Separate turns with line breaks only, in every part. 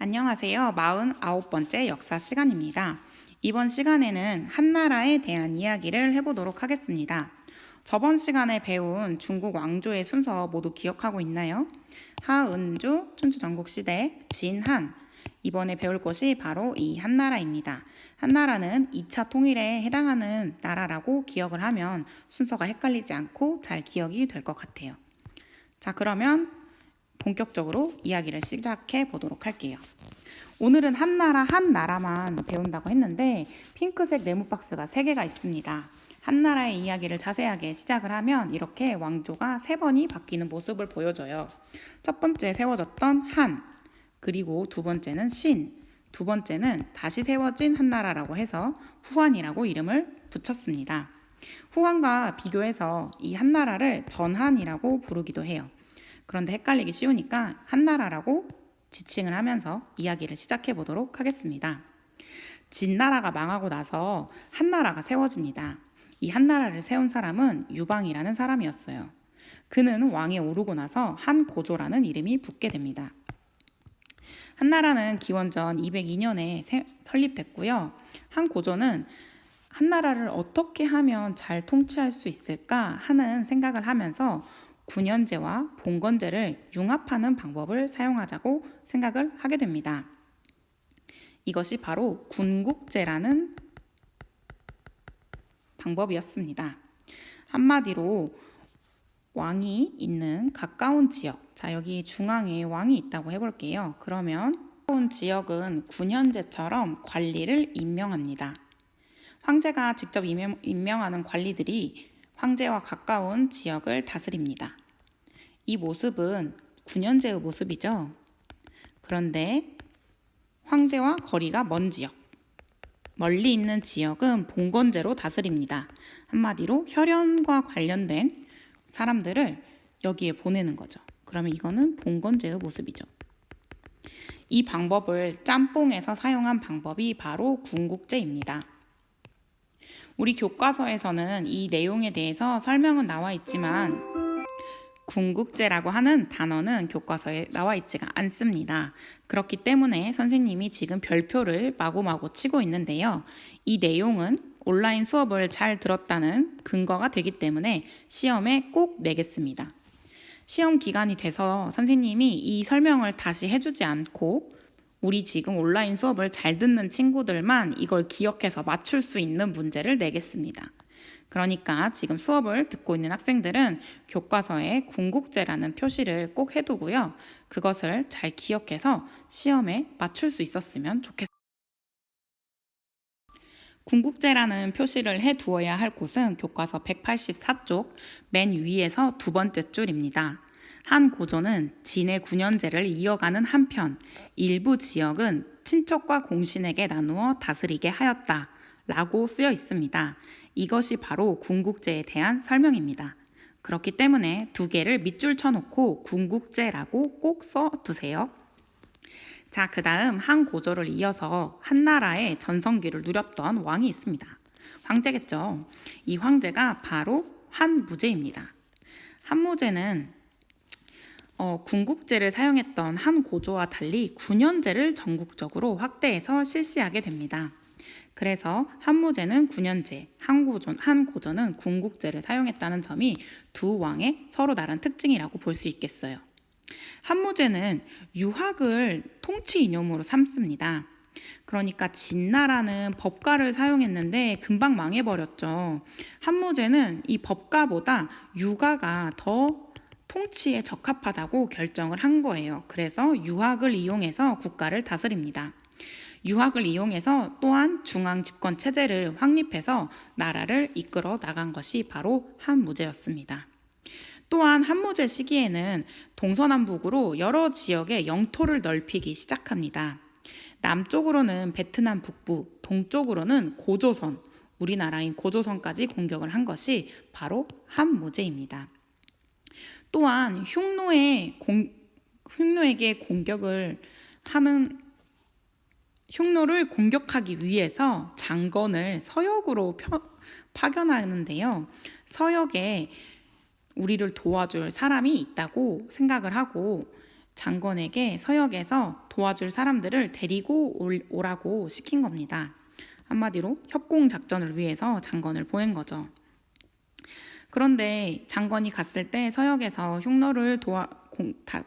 안녕하세요. 49번째 역사 시간입니다. 이번 시간에는 한나라에 대한 이야기를 해보도록 하겠습니다. 저번 시간에 배운 중국 왕조의 순서 모두 기억하고 있나요? 하은주, 춘추전국시대, 진한. 이번에 배울 것이 바로 이 한나라입니다. 한나라는 2차 통일에 해당하는 나라라고 기억을 하면 순서가 헷갈리지 않고 잘 기억이 될 것 같아요. 자, 그러면 본격적으로 이야기를 시작해 보도록 할게요. 오늘은 한 나라만 배운다고 했는데 핑크색 네모 박스가 3개가 있습니다. 한 나라의 이야기를 자세하게 시작을 하면 이렇게 왕조가 3번이 바뀌는 모습을 보여줘요. 첫 번째 세워졌던 한, 그리고 두 번째는 신, 두 번째는 다시 세워진 한나라라고 해서 후한이라고 이름을 붙였습니다. 후한과 비교해서 이 한나라를 전한이라고 부르기도 해요. 그런데 헷갈리기 쉬우니까 한나라라고 지칭을 하면서 이야기를 시작해 보도록 하겠습니다. 진나라가 망하고 나서 한나라가 세워집니다. 이 한나라를 세운 사람은 유방이라는 사람이었어요. 그는 왕에 오르고 나서 한고조라는 이름이 붙게 됩니다. 한나라는 기원전 202년에 설립됐고요. 한고조는 한나라를 어떻게 하면 잘 통치할 수 있을까 하는 생각을 하면서 군연제와 봉건제를 융합하는 방법을 사용하자고 생각을 하게 됩니다. 이것이 바로 군국제라는 방법이었습니다. 한마디로 왕이 있는 가까운 지역, 자 여기 중앙에 왕이 있다고 해볼게요. 그러면 가까운 지역은 군현제처럼 관리를 임명합니다. 황제가 직접 임명하는 관리들이 황제와 가까운 지역을 다스립니다. 이 모습은 군현제의 모습이죠. 그런데 황제와 거리가 먼 지역, 멀리 있는 지역은 봉건제로 다스립니다. 한마디로 혈연과 관련된 사람들을 여기에 보내는 거죠. 그러면 이거는 봉건제의 모습이죠. 이 방법을 짬뽕해서 사용한 방법이 바로 군국제입니다. 우리 교과서에서는 이 내용에 대해서 설명은 나와 있지만 군국제라고 하는 단어는 교과서에 나와 있지가 않습니다. 그렇기 때문에 선생님이 지금 별표를 마구마구 치고 있는데요. 이 내용은 온라인 수업을 잘 들었다는 근거가 되기 때문에 시험에 꼭 내겠습니다. 시험 기간이 돼서 선생님이 이 설명을 다시 해주지 않고 우리 지금 온라인 수업을 잘 듣는 친구들만 이걸 기억해서 맞출 수 있는 문제를 내겠습니다. 그러니까 지금 수업을 듣고 있는 학생들은 교과서에 군국제라는 표시를 꼭 해두고요. 그것을 잘 기억해서 시험에 맞출 수 있었으면 좋겠습니다. 군국제라는 표시를 해두어야 할 곳은 교과서 184쪽 맨 위에서 두 번째 줄입니다. 한 고조는 진의 군현제를 이어가는 한편 일부 지역은 친척과 공신에게 나누어 다스리게 하였다 라고 쓰여 있습니다. 이것이 바로 군국제에 대한 설명입니다. 그렇기 때문에 두 개를 밑줄 쳐놓고 군국제라고 꼭 써두세요. 자, 그 다음 한 고조를 이어서 한나라의 전성기를 누렸던 왕이 있습니다. 황제겠죠. 이 황제가 바로 한무제입니다. 한무제는 군국제를 사용했던 한 고조와 달리 군현제를 전국적으로 확대해서 실시하게 됩니다. 그래서 한무제는 군현제, 한 고조는 군국제를 사용했다는 점이 두 왕의 서로 다른 특징이라고 볼 수 있겠어요. 한무제는 유학을 통치 이념으로 삼습니다. 그러니까 진나라는 법가를 사용했는데 금방 망해버렸죠. 한무제는 이 법가보다 유가가 더 통치에 적합하다고 결정을 한 거예요. 그래서 유학을 이용해서 국가를 다스립니다. 유학을 이용해서 또한 중앙 집권 체제를 확립해서 나라를 이끌어 나간 것이 바로 한무제였습니다. 또한 한무제 시기에는 동서남북으로 여러 지역의 영토를 넓히기 시작합니다. 남쪽으로는 베트남 북부, 동쪽으로는 고조선, 우리나라인 고조선까지 공격을 한 것이 바로 한무제입니다. 또한 흉노를 공격하기 위해서 장건을 서역으로 파견하는데요. 서역에 우리를 도와줄 사람이 있다고 생각을 하고 장건에게 서역에서 도와줄 사람들을 데리고 오라고 시킨 겁니다. 한마디로 협공 작전을 위해서 장건을 보낸 거죠. 그런데 장건이 갔을 때 서역에서 흉노를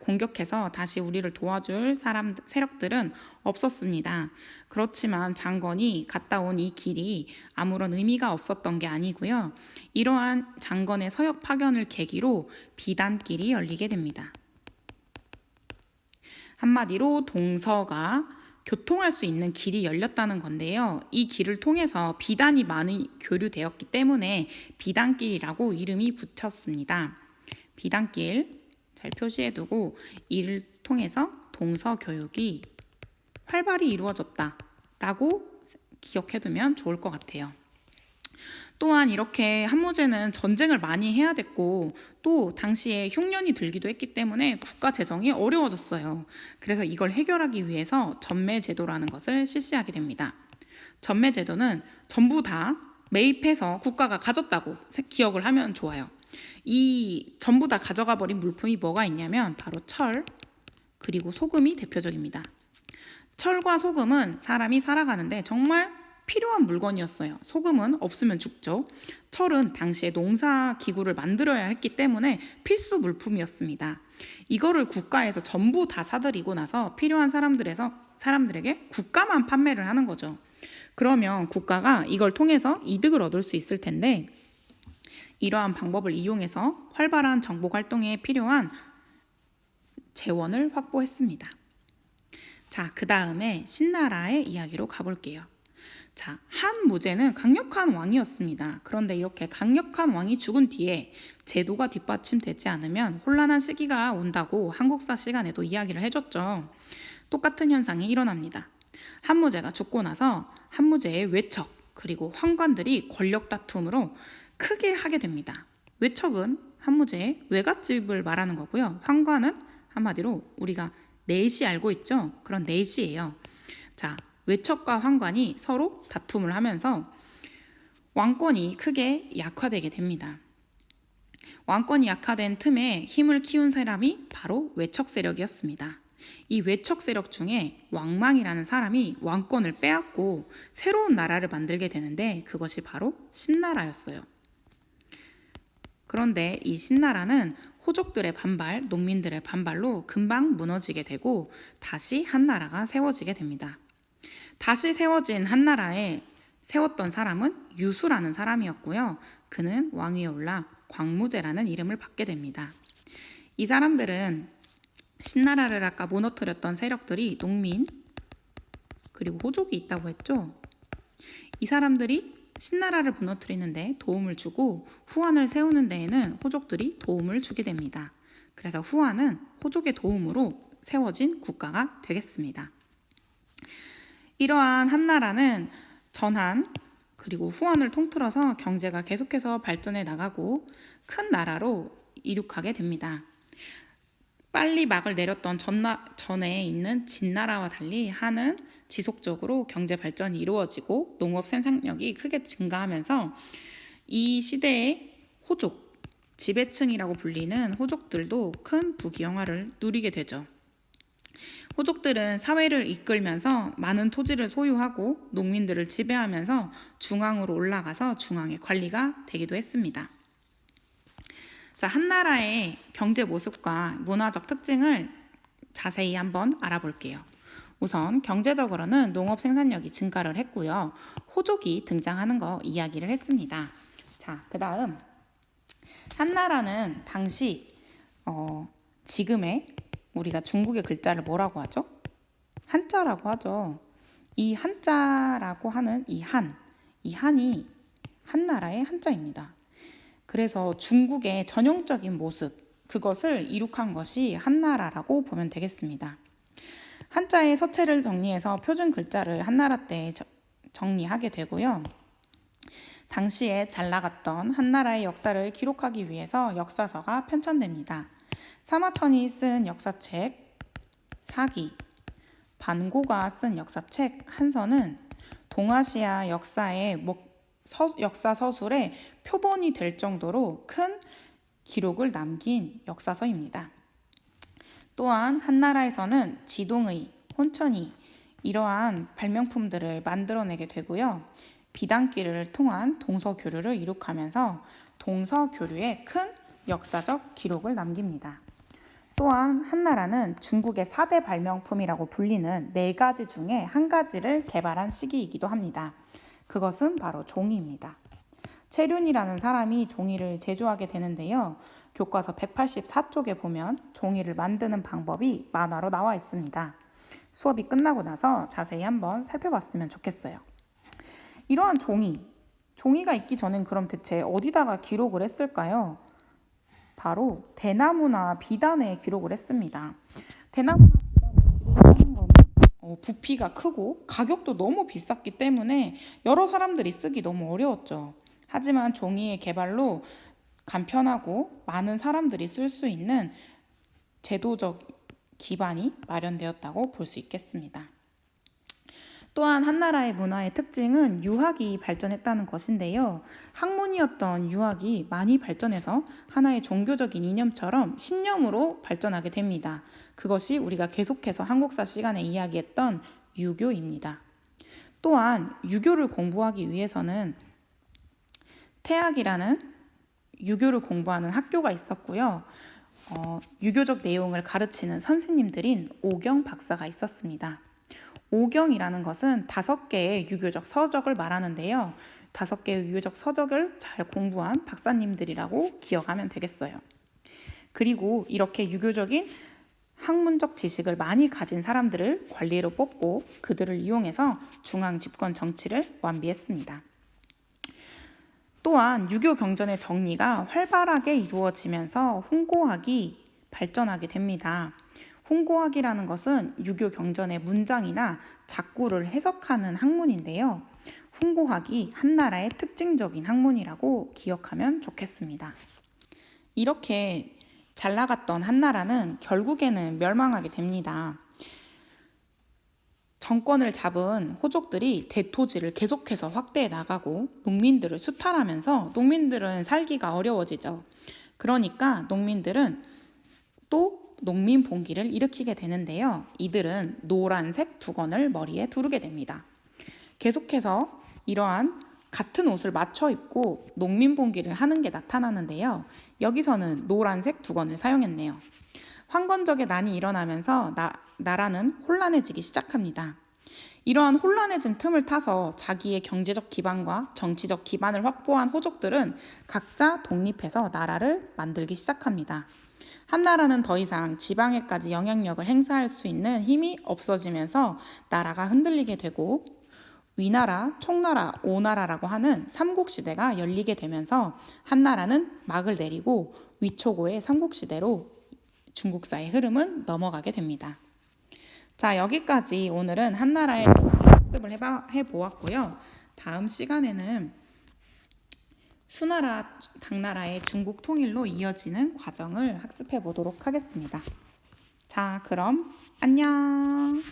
공격해서 다시 우리를 도와줄 세력들은 없었습니다. 그렇지만 장건이 갔다 온 이 길이 아무런 의미가 없었던 게 아니고요. 이러한 장건의 서역 파견을 계기로 비단길이 열리게 됩니다. 한마디로 동서가 교통할 수 있는 길이 열렸다는 건데요. 이 길을 통해서 비단이 많이 교류되었기 때문에 비단길이라고 이름이 붙였습니다. 비단길 잘 표시해두고 이를 통해서 동서 교육이 활발히 이루어졌다라고 기억해두면 좋을 것 같아요. 또한 이렇게 한무제는 전쟁을 많이 해야 됐고 또 당시에 흉년이 들기도 했기 때문에 국가 재정이 어려워졌어요. 그래서 이걸 해결하기 위해서 전매제도라는 것을 실시하게 됩니다. 전매제도는 전부 다 매입해서 국가가 가졌다고 기억을 하면 좋아요. 이 전부 다 가져가 버린 물품이 뭐가 있냐면 바로 철 그리고 소금이 대표적입니다. 철과 소금은 사람이 살아가는데 정말 필요한 물건이었어요. 소금은 없으면 죽죠. 철은 당시에 농사 기구를 만들어야 했기 때문에 필수 물품이었습니다. 이거를 국가에서 전부 다 사들이고 나서 필요한 사람들에게 국가만 판매를 하는 거죠. 그러면 국가가 이걸 통해서 이득을 얻을 수 있을 텐데 이러한 방법을 이용해서 활발한 정복 활동에 필요한 재원을 확보했습니다. 자, 그 다음에 신나라의 이야기로 가볼게요. 자, 한무제는 강력한 왕이었습니다. 그런데 이렇게 강력한 왕이 죽은 뒤에 제도가 뒷받침되지 않으면 혼란한 시기가 온다고 한국사 시간에도 이야기를 해줬죠. 똑같은 현상이 일어납니다. 한무제가 죽고 나서 한무제의 외척 그리고 환관들이 권력 다툼으로 크게 하게 됩니다. 외척은 한무제의 외갓집을 말하는 거고요. 환관은 한마디로 우리가 넷이 알고 있죠? 그런 넷이에요. 자, 외척과 환관이 서로 다툼을 하면서 왕권이 크게 약화되게 됩니다. 왕권이 약화된 틈에 힘을 키운 사람이 바로 외척 세력이었습니다. 이 외척 세력 중에 왕망이라는 사람이 왕권을 빼앗고 새로운 나라를 만들게 되는데 그것이 바로 신나라였어요. 그런데 이 신나라는 호족들의 반발, 농민들의 반발로 금방 무너지게 되고 다시 한나라가 세워지게 됩니다. 다시 세워진 한나라에 세웠던 사람은 유수라는 사람이었고요. 그는 왕위에 올라 광무제라는 이름을 받게 됩니다. 이 사람들은 신나라를 아까 무너뜨렸던 세력들이 농민 그리고 호족이 있다고 했죠. 이 사람들이 신나라를 무너뜨리는데 도움을 주고 후한을 세우는 데에는 호족들이 도움을 주게 됩니다. 그래서 후한은 호족의 도움으로 세워진 국가가 되겠습니다. 이러한 한나라는 전한 그리고 후한을 통틀어서 경제가 계속해서 발전해 나가고 큰 나라로 이륙하게 됩니다. 빨리 막을 내렸던 전에 있는 진나라와 달리 한은 지속적으로 경제 발전이 이루어지고 농업 생산력이 크게 증가하면서 이 시대의 호족, 지배층이라고 불리는 호족들도 큰 부귀영화를 누리게 되죠. 호족들은 사회를 이끌면서 많은 토지를 소유하고 농민들을 지배하면서 중앙으로 올라가서 중앙의 관리가 되기도 했습니다. 자, 한나라의 경제 모습과 문화적 특징을 자세히 한번 알아볼게요. 우선 경제적으로는 농업 생산력이 증가를 했고요. 호족이 등장하는 거 이야기를 했습니다. 자, 그 다음 한나라는 당시 지금의 우리가 중국의 글자를 뭐라고 하죠? 한자라고 하죠. 이 한자라고 하는 이 한이 한나라의 한자입니다. 그래서 중국의 전형적인 모습, 그것을 이룩한 것이 한나라라고 보면 되겠습니다. 한자의 서체를 정리해서 표준 글자를 한나라 때 정리하게 되고요. 당시에 잘 나갔던 한나라의 역사를 기록하기 위해서 역사서가 편찬됩니다. 사마천이 쓴 역사책 사기, 반고가 쓴 역사책 한서는 동아시아 역사의 역사 서술의 표본이 될 정도로 큰 기록을 남긴 역사서입니다. 또한 한나라에서는 지동의, 혼천이 이러한 발명품들을 만들어내게 되고요. 비단길을 통한 동서교류를 이룩하면서 동서교류에 큰 역사적 기록을 남깁니다. 또한 한나라는 중국의 4대 발명품이라고 불리는 4가지 중에 한 가지를 개발한 시기이기도 합니다. 그것은 바로 종이입니다. 채륜이라는 사람이 종이를 제조하게 되는데요. 교과서 184쪽에 보면 종이를 만드는 방법이 만화로 나와 있습니다. 수업이 끝나고 나서 자세히 한번 살펴봤으면 좋겠어요. 이러한 종이가 있기 전엔 그럼 대체 어디다가 기록을 했을까요? 바로 대나무나 비단에 기록을 했습니다. 대나무나 비단에 기록하는 거는 부피가 크고 가격도 너무 비쌌기 때문에 여러 사람들이 쓰기 너무 어려웠죠. 하지만 종이의 개발로 간편하고 많은 사람들이 쓸 수 있는 제도적 기반이 마련되었다고 볼 수 있겠습니다. 또한 한나라의 문화의 특징은 유학이 발전했다는 것인데요. 학문이었던 유학이 많이 발전해서 하나의 종교적인 이념처럼 신념으로 발전하게 됩니다. 그것이 우리가 계속해서 한국사 시간에 이야기했던 유교입니다. 또한 유교를 공부하기 위해서는 태학이라는 유교를 공부하는 학교가 있었고요. 유교적 내용을 가르치는 선생님들인 오경 박사가 있었습니다. 오경이라는 것은 5개의 유교적 서적을 말하는데요. 5개의 유교적 서적을 잘 공부한 박사님들이라고 기억하면 되겠어요. 그리고 이렇게 유교적인 학문적 지식을 많이 가진 사람들을 관리로 뽑고 그들을 이용해서 중앙 집권 정치를 완비했습니다. 또한 유교 경전의 정리가 활발하게 이루어지면서 훈고학이 발전하게 됩니다. 훈고학이라는 것은 유교 경전의 문장이나 작구를 해석하는 학문인데요. 훈고학이 한나라의 특징적인 학문이라고 기억하면 좋겠습니다. 이렇게 잘 나갔던 한나라는 결국에는 멸망하게 됩니다. 정권을 잡은 호족들이 대토지를 계속해서 확대해 나가고 농민들을 수탈하면서 농민들은 살기가 어려워지죠. 그러니까 농민들은 또 농민 봉기를 일으키게 되는데요. 이들은 노란색 두건을 머리에 두르게 됩니다. 계속해서 이러한 같은 옷을 맞춰 입고 농민 봉기를 하는 게 나타나는데요. 여기서는 노란색 두건을 사용했네요. 황건적의 난이 일어나면서 나라는 혼란해지기 시작합니다. 이러한 혼란해진 틈을 타서 자기의 경제적 기반과 정치적 기반을 확보한 호족들은 각자 독립해서 나라를 만들기 시작합니다. 한나라는 더 이상 지방에까지 영향력을 행사할 수 있는 힘이 없어지면서 나라가 흔들리게 되고 위나라, 총나라, 오나라라고 하는 삼국시대가 열리게 되면서 한나라는 막을 내리고 위초고의 삼국시대로 중국사의 흐름은 넘어가게 됩니다. 자, 여기까지 오늘은 한나라의 학습을 해보았고요. 다음 시간에는 수나라, 당나라의 중국 통일로 이어지는 과정을 학습해 보도록 하겠습니다. 자, 그럼 안녕.